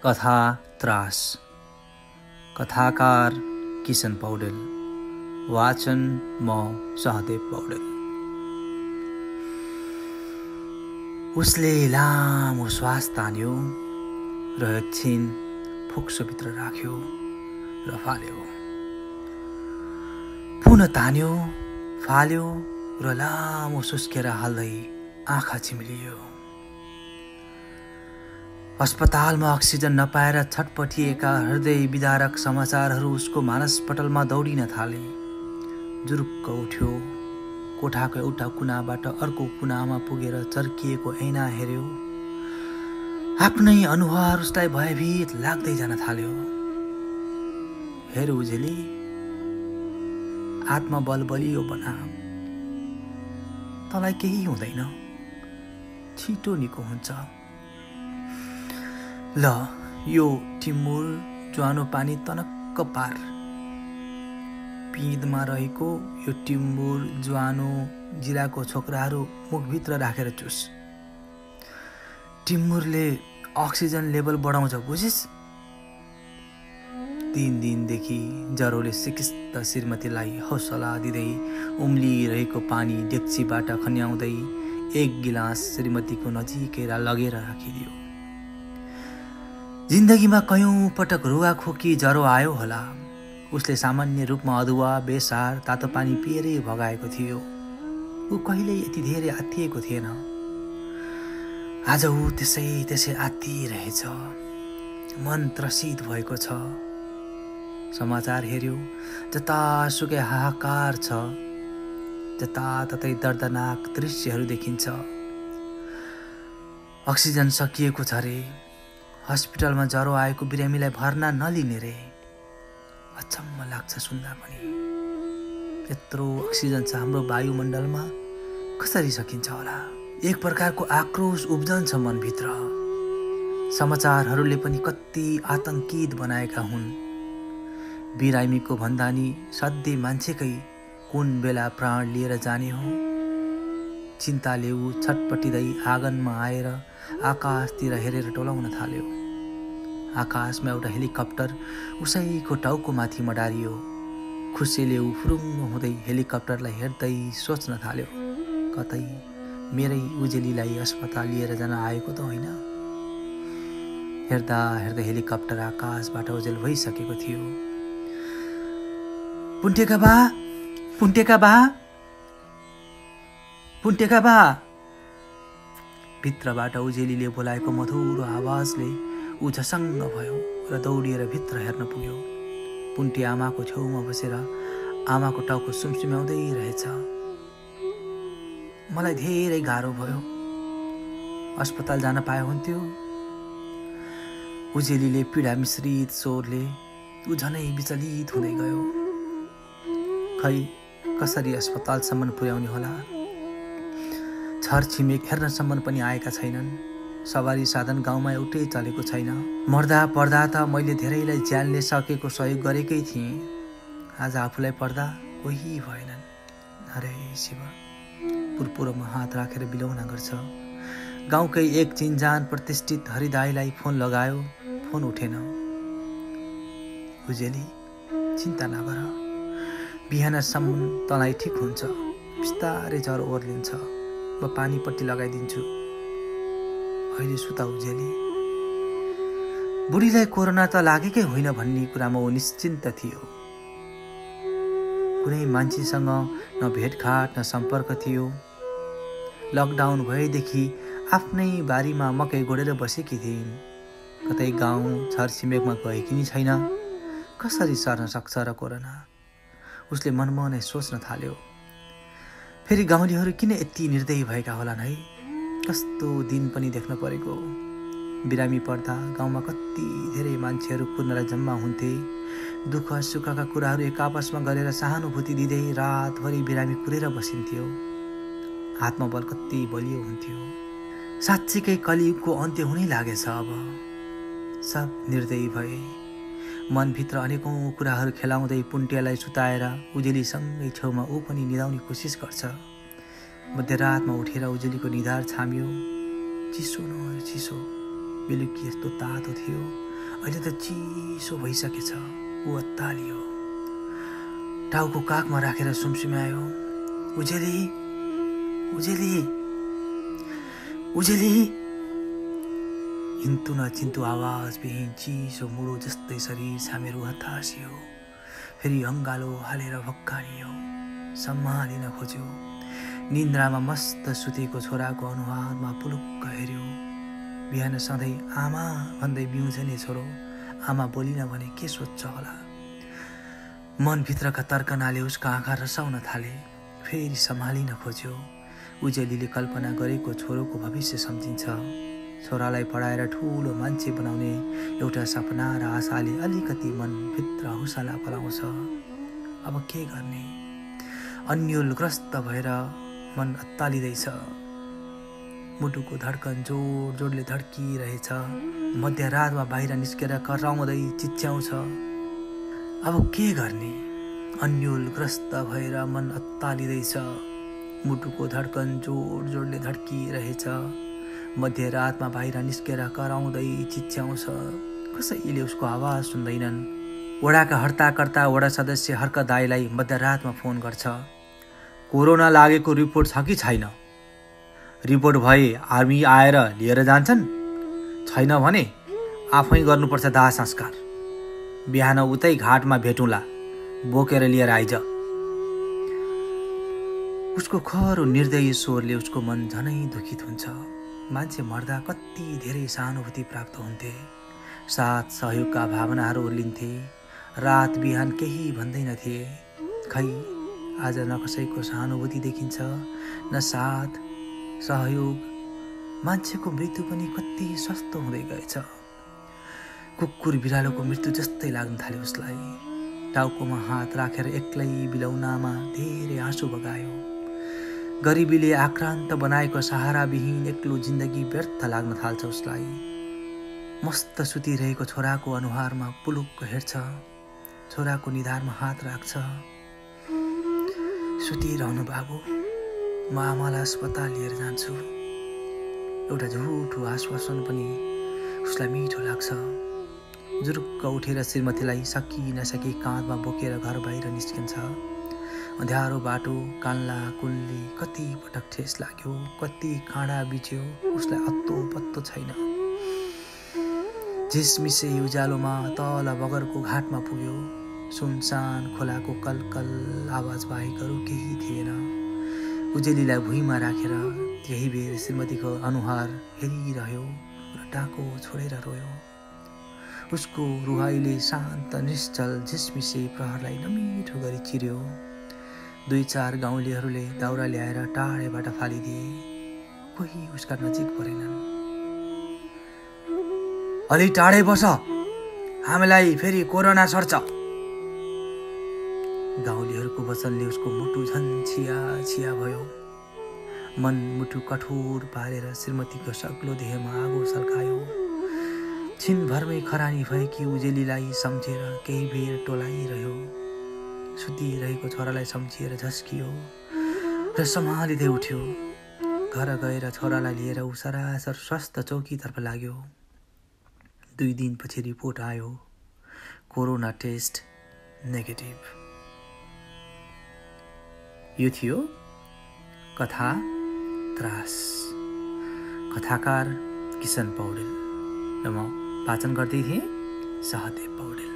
कथा त्रास। कथाकार किशन पौडेल। वाचन म सहदेव पौडेल। उसले लामो श्वास तान्यो र एकछिन फोक्सोभित्र राख्यो र फाल्यो। पुनः तान्यो, फाल्यो र लामो सुस्केर हाल्दै आँखा चिम्लियो। अस्पतालमा अक्सिजन नपाएर छटपटिएका हृदय विदारक समाचारहरू उसको मानसपटलमा दौडिन थाले। जुरुक्क उठ्यो, कोठाको एउटा कुनाबाट अर्को कुनामा पुगेर चर्किएको ऐना हेर्यो। आफ्नै अनुहार उसलाई भयभीत लाग्दै जान थाल्यो। हेर उजेली, आत्मबल बलियो बना, तँलाई केही हुँदैन, छिटो निको हुन्छ। ल यो टिमुर ज्वानो पानी तनक्क पार। पिँधमा रहेको यो टिमुर ज्वानो जिराको छोक्राहरू मुखभित्र राखेर चुस। टिमुरले अक्सिजन लेभल बढाउँछ, बुझिस्? 3 दिनदेखि ज्वरोले सिकिस्त श्रीमतीलाई हौसला दिँदै उम्लिरहेको पानी डेक्चीबाट खन्याउँदै एक गिलास श्रीमतीको नजिकै लगेर राखिदियो। जिन्दगीमा कयौं पटक रुवा खोकी ज्वरो आयो होला। उसले सामान्य रूपमा अदुवा, बेसार, तातो पानी पिएरै भगाएको थियो। ऊ कहिल्यै यति धेरै आत्तिएको थिएन। आज ऊ त्यसै आत्तिरहेछ। मन त्रसित भएको छ। समाचार हेर्यो, जतासुकै हाहाकार छ, जताततै दर्दनाक दृश्यहरू देखिन्छ। अक्सिजन सकिएको छ रे। हस्पिटलमा ज्वरो आएको बिरामीलाई भर्ना नलिने रे। अचम्म लाग्छ सुन्दा पनि। यत्रो अक्सिजन छ हाम्रो वायुमण्डलमा, कसरी सकिन्छ होला? एक प्रकारको आक्रोश उब्जन्छ मनभित्र। समाचारहरूले पनि कति आतंकित बनाएका हुन्। बिरामीको भन्दा नि सधैँ मान्छेकै कुन बेला प्राण लिएर जाने हो। चिन्ताले ऊ छटपटिँदै आँगनमा आएर आकाशतिर हेरेर टोलाउन थाल्यो। आकाशमा एउटा हेलिकप्टर उसैको टाउको माथि मडारियो। खुसीले ऊ फुरुङ्ग हुँदै हेलिकप्टरलाई हेर्दै सोच्न थाल्यो, कतै मेरै उजेलीलाई अस्पताल लिएर जान आएको त होइन। हेर्दा हेर्दै हेलिकप्टर आकाशबाट ओझेल भइसकेको थियो। पुन्टेका बा, पुन्टेका बा, पुन्टेका बा। भित्रबाट उजेलीले बोलाएको मधुरो आवाजले ऊ झसङ्ग भयो र दौडिएर भित्र हेर्न पुग्यो। पुन्टे आमाको छेउमा बसेर आमाको टाउको सुमसुम्याउँदै रहेछ। मलाई धेरै गाह्रो भयो, अस्पताल जान पाए हुन्थ्यो। उजेलीले पीडा मिश्रित स्वरले ऊ झनै विचलित हुँदै गयो। खै कसरी अस्पतालसम्म पुर्याउने होला? छरछिमेक हेर्नसम्म पनि आएका छैनन्। सवारी साधन गाउँमा एउटै चलेको छैन। मर्दा पर्दा त मैले धेरैलाई ज्यानले सकेको सहयोग गरेकै थिएँ। आज आफूलाई पर्दा कोही भएनन्। हरे शिव। पुरपुरोमा हात राखेर बिलौना गर्छ। गाउँकै एक चिन्जान प्रतिष्ठित हरिदाईलाई फोन लगायो, फोन उठेन। उजेली, चिन्ता नगर, बिहानसम्म तँलाई ठिक हुन्छ। बिस्तारै ज्वरो ओर्लिन्छ। म पानीपट्टि लगाइदिन्छु। अहिले सुता उजेली। बुढीलाई कोरोना त लागेकै होइन भन्ने कुरामा ऊ निश्चिन्त थियो। कुनै मान्छेसँग न भेटघाट न सम्पर्क थियो। लकडाउन भएदेखि आफ्नै बारीमा मकै गोडेर बसेकी थिइन्। कतै गाउँ छरछिमेकमा गएकी नि छैन। कसरी सर्न सक्छ र कोरोना? उसले मनमा नै सोच्न थाल्यो। फेरि गाउँलेहरू किन यति निर्दयी भएका होलान् है? कस्तो दिन पनि देख्न परेको। बिरामी पर्दा गाउँमा कति धेरै मान्छेहरू कुर्नलाई जम्मा हुन्थे। दुःख सुखका कुराहरू एक आपसमा गरेर सहानुभूति दिँदै रातभरि बिरामी कुरेर बसिन्थ्यो। आत्मबल कति बलियो हुन्थ्यो। साँच्चीकै कलियुगको अन्त्य हुनै लागेछ अब। सब निर्दयी भए। मनभित्र अनेकौं कुराहरू खेलाउँदै पुन्टेलाई सुताएर उजेलीसँगै छेउमा ऊ पनि निदाउने कोसिस गर्छ। मध्यरातमा उठेर उजेलीको निधार छाम्यो। चिसो न चिसो। बेलुकी यस्तो तातो थियो अहिले त चिसो भइसकेछ। ऊ अत्तालियो, टाउको काखमा राखेर सुमसुम्यायो, उजेली उजेली उजेली। हिन्तु नचिन्तु आवाजविहीन चिसो मुडो जस्तै शरीर छामेर हतासियो। फेरि अङ्गालो हालेर भक्कानियो, सम्हालिन खोज्यो। निन्द्रामा मस्त सुतेको छोराको अनुहारमा पुलुक्क हेऱ्यो। बिहान सधैँ आमा भन्दै बिउँझे नि छोरो, आमा बोलिन भने के सोध्छ होला। मनभित्रका तर्कनाले उसका आँखा रसाउन थाले। फेरि सम्हालिन खोज्यो। उजेलीले कल्पना गरेको छोरोको भविष्य सम्झिन्छ। छोरालाई पढाएर ठुलो मान्छे बनाउने एउटा सपना र आशाले अलिकति मनभित्र हुसाला पलाउँछ। अब के गर्ने? अन्योलग्रस्त भएर मन अत्तालिँदैछ। मुटुको धड्कन जोड जोडले धड्किरहेछ। मध्यरातमा बाहिर निस्केर कराउँदै चिच्याउँछ। अब के गर्ने? अन्योलग्रस्त भएर मन अत्तालिँदैछ। मुटुको धड्कन जोड जोडले धड्किरहेछ। मध्यरातमा बाहिर निस्केर कराउँदै चिच्याउँछ। कसैले उसको आवाज सुन्दैनन्। वडाका हर्ताकर्ता वडा सदस्य हर्क दाईलाई मध्यरातमा फोन गर्छ। कोरोना लागेको रिपोर्ट छ कि छैन? रिपोर्ट भए आर्मी आएर लिएर जान्छन्, छैन भने आफै गर्नुपर्छ दाह संस्कार। बिहान उतै घाटमा भेटौँला, बोकेर लिएर आइज। उसको खरो निर्दयी स्वरले उसको मन झनै दुखित हुन्छ। मान्छे मर्दा कति धेरै सहानुभूति प्राप्त हुन्थे। साथ सहयोगका भावनाहरू ओर्लिन्थे। रात बिहान केही भन्दैनथे। खै आज न कसैको सहानुभूति देखिन्छ, न साथ सहयोग। मान्छेको मृत्यु पनि कति सस्तो हुँदै गएछ। कुकुर बिरालोको मृत्यु जस्तै लाग्न थाल्यो उसलाई। टाउकोमा हात राखेर एक्लै बिलौनामा धेरै आँसु बगायो। गरिबीले आक्रान्त बनाएको सहाराविहीन एक्लो जिन्दगी व्यर्थ लाग्न थाल्छ उसलाई। मस्त सुतिरहेको छोराको अनुहारमा पुलुक्क हेर्छ। छोराको निधारमा हात राख्छ। सुतिरहनु बाबु, म आमालाई अस्पताल लिएर जान्छु। एउटा झुठो आश्वासन पनि उसलाई मिठो लाग्छ। जुरुक्क उठेर श्रीमतीलाई सकि नसकी काँधमा बोकेर घर बाहिर निस्किन्छ। अँध्यारो बाटो, कान्ला कुन्ली, कति पटक ठेस लाग्यो, कति काँडा बिच्यो, उसलाई अत्तो पत्तो छैन। झिसमिसे उज्यालोमा तल बगरको घाटमा पुग्यो। सुनसान खोलाको कलकल आवाज बाहेक अरू केही थिएन। उजेलीलाई भुइँमा राखेर त्यही बेर श्रीमतीको अनुहार हेरिरह्यो र टाको छोडेर रोयो। उसको रुहाईले शान्त निश्चल झिसमिसे प्रहरलाई नमिठो गरी चिर्यो। 2-4 गाउँलेहरूले दाउरा ल्याएर टाढेबाट फालिदिए। कोही उसका नजिक परेनन्। अलि टाढै बस, हामीलाई फेरि कोरोना सर्छ। गाउँलेहरूको वचनले उसको मुटु झन् छिया छिया भयो। मन मुटु कठोर पारेर श्रीमतीको सक्लो देहमा आगो सल्कायो। छिनभरमै खरानी भएकी उजेलीलाई सम्झेर केही बेर टोलाइरह्यो। सुतिरहेको छोरालाई सम्झिएर झस्कियो र सम्हालिँदै उठ्यो। घर गएर छोरालाई लिएर ऊ सरासर स्वास्थ्य चौकीतर्फ लाग्यो। 2 दिनपछि रिपोर्ट आयो, कोरोना टेस्ट नेगेटिभ। यो थियो कथा त्रास। कथाकार किशन पौडेल र म वाचन गर्दै थिएँ सहदेव पौडेल।